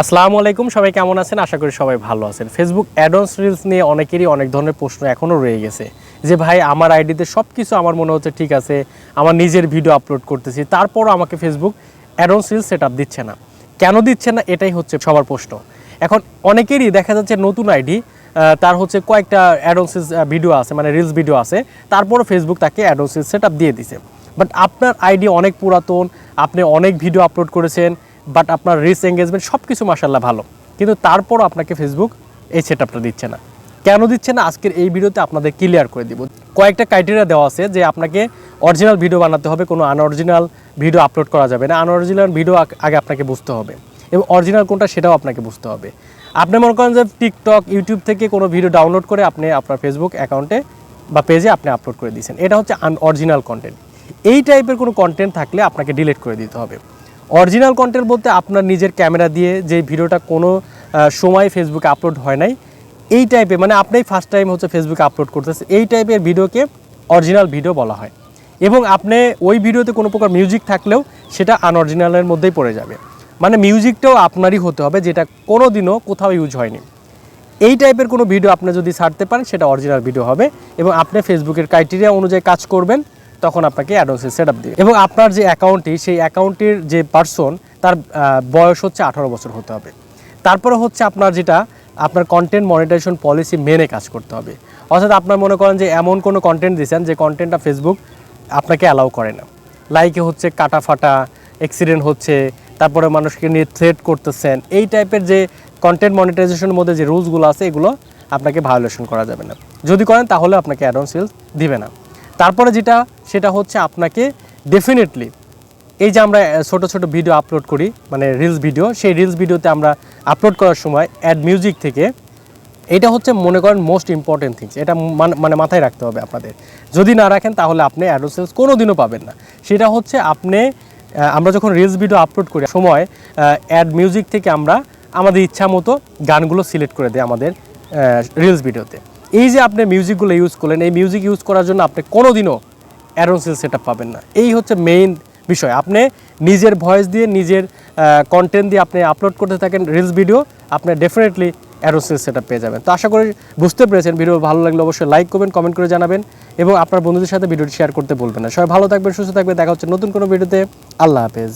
আসসালামু আলাইকুম, সবাই কেমন আছেন? আশা করি সবাই ভালো আছেন। ফেসবুক অ্যাডন্স রিলস নিয়ে অনেকেরই অনেক ধরনের প্রশ্ন এখনও রয়ে গেছে যে ভাই আমার আইডিতে সব কিছু আমার মনে হচ্ছে ঠিক আছে, আমার নিজের ভিডিও আপলোড করতেছি, তারপরও আমাকে Facebook add-ons reels set up দিচ্ছে না। কেন দিচ্ছে না, এটাই হচ্ছে সবার প্রশ্ন। এখন অনেকেরই দেখা যাচ্ছে নতুন আইডি, তার হচ্ছে কয়েকটা অ্যাডন্স ভিডিও আছে, মানে রিলস ভিডিও আছে, তারপরও ফেসবুক তাকে অ্যাডন্স রিলস সেট আপ দিয়ে দিছে। বাট আপনার আইডি অনেক পুরাতন, আপনি অনেক ভিডিও আপলোড করেছেন, বাট আপনার রিচ এঙ্গেজমেন্ট সব কিছু মাশাআল্লাহ ভালো, কিন্তু তারপরও আপনাকে ফেসবুক এই সেটআপটা দিচ্ছে না। কেন দিচ্ছে না, আজকের এই ভিডিওতে আপনাদের ক্লিয়ার করে দিব। কয়েকটা ক্রাইটেরিয়া দেওয়া আছে যে আপনাকে অরিজিনাল ভিডিও বানাতে হবে, কোনো আনঅরিজিনাল ভিডিও আপলোড করা যাবে না। আনঅরিজিনাল ভিডিও আগে আপনাকে বুঝতে হবে এবং অরিজিনাল কোনটা সেটাও আপনাকে বুঝতে হবে। আপনি মনে করেন যে টিকটক, ইউটিউব থেকে কোনো ভিডিও ডাউনলোড করে আপনি আপনার ফেসবুক অ্যাকাউন্টে বা পেজে আপনি আপলোড করে দিয়েছেন, এটা হচ্ছে আনঅরিজিনাল কন্টেন্ট। এই টাইপের কোনো কন্টেন্ট থাকলে আপনাকে ডিলিট করে দিতে হবে। অরিজিনাল কন্টেন্ট বলতে আপনার নিজের ক্যামেরা দিয়ে যে ভিডিওটা কোনো সময় ফেসবুকে আপলোড হয় নাই, এই টাইপের, মানে আপনি ফার্স্ট টাইম হচ্ছে ফেসবুকে আপলোড করতেছে, এই টাইপের ভিডিওকে অরিজিনাল ভিডিও বলা হয়। এবং আপনি ওই ভিডিওতে কোনো প্রকার মিউজিক থাকলেও সেটা আনঅরিজিনালের মধ্যেই পড়ে যাবে, মানে মিউজিকটাও আপনারই হতে হবে যেটা কোনো দিনও কোথাও ইউজ হয়নি। এই টাইপের কোনো ভিডিও আপনি যদি ছাড়তে পারেন সেটা অরিজিনাল ভিডিও হবে এবং আপনি ফেসবুকের ক্রাইটেরিয়া অনুযায়ী কাজ করবেন, তখন আপনাকে অ্যাডভান্সের সেট আপ দিবে। এবং আপনার যে অ্যাকাউন্টটি, সেই অ্যাকাউন্টের যে পার্সন, তার বয়স হচ্ছে 18 বছর হতে হবে। তারপরে হচ্ছে আপনার যেটা, আপনার কন্টেন্ট মনিটাইজেশন পলিসি মেনে কাজ করতে হবে। অর্থাৎ আপনার মনে করেন যে এমন কোনো কন্টেন্ট দিয়েছেন যে কন্টেন্টটা ফেসবুক আপনাকে অ্যালাউ করে না, লাইকে হচ্ছে কাটা ফাটা, অ্যাক্সিডেন্ট হচ্ছে, তারপরে মানুষকে নিয়ে থ্রেট করতেছেন, এই টাইপের যে কন্টেন্ট মনিটাইজেশনের মধ্যে যে রুলসগুলো আছে এগুলো আপনাকে ভায়োলেশন করা যাবে না। যদি করেন তাহলে আপনাকে অ্যাডভান্স সেলস দিবে না। তারপরে যেটা, সেটা হচ্ছে আপনাকে ডেফিনেটলি এই যে আমরা ছোট ছোট ভিডিও আপলোড করি, মানে রিলস ভিডিও, সেই রিলস ভিডিওতে আমরা আপলোড করার সময় অ্যাড মিউজিক থেকে, এটা হচ্ছে মনে করেন মোস্ট ইম্পর্টেন্ট থিংস, এটা মানে মাথায় রাখতে হবে আপনাদের। যদি না রাখেন তাহলে আপনি অ্যাডভান্স সেলস কোনো দিনও পাবেন না। সেটা হচ্ছে আমরা যখন রিলস ভিডিও আপলোড করি সময় অ্যাড মিউজিক থেকে আমরা আমাদের ইচ্ছা মতো গানগুলো সিলেক্ট করে দিই আমাদের রিলস ভিডিওতে। এই যে আপনি মিউজিকগুলো ইউজ করলেন, এই মিউজিক ইউজ করার জন্য আপনি কোনো দিনও অ্যাডভান্স সেলস সেট আপ পাবেন না। এই হচ্ছে মেইন বিষয়। আপনি নিজের ভয়েস দিয়ে, নিজের কন্টেন্ট দিয়ে আপনি আপলোড করতে থাকেন রিলস ভিডিও, আপনি definitely advance sales set up পেয়ে যাবেন। তো আশা করি বুঝতে পেরেছেন। ভিডিও ভালো লাগলে অবশ্যই লাইক করবেন, কমেন্ট করে জানাবেন এবং আপনার বন্ধুদের সাথে ভিডিওটি শেয়ার করতে বলবেন না। সবাই ভালো থাকবেন, সুস্থ থাকবেন। দেখা হচ্ছে নতুন কোনো ভিডিওতে। আল্লাহ হাফেজ।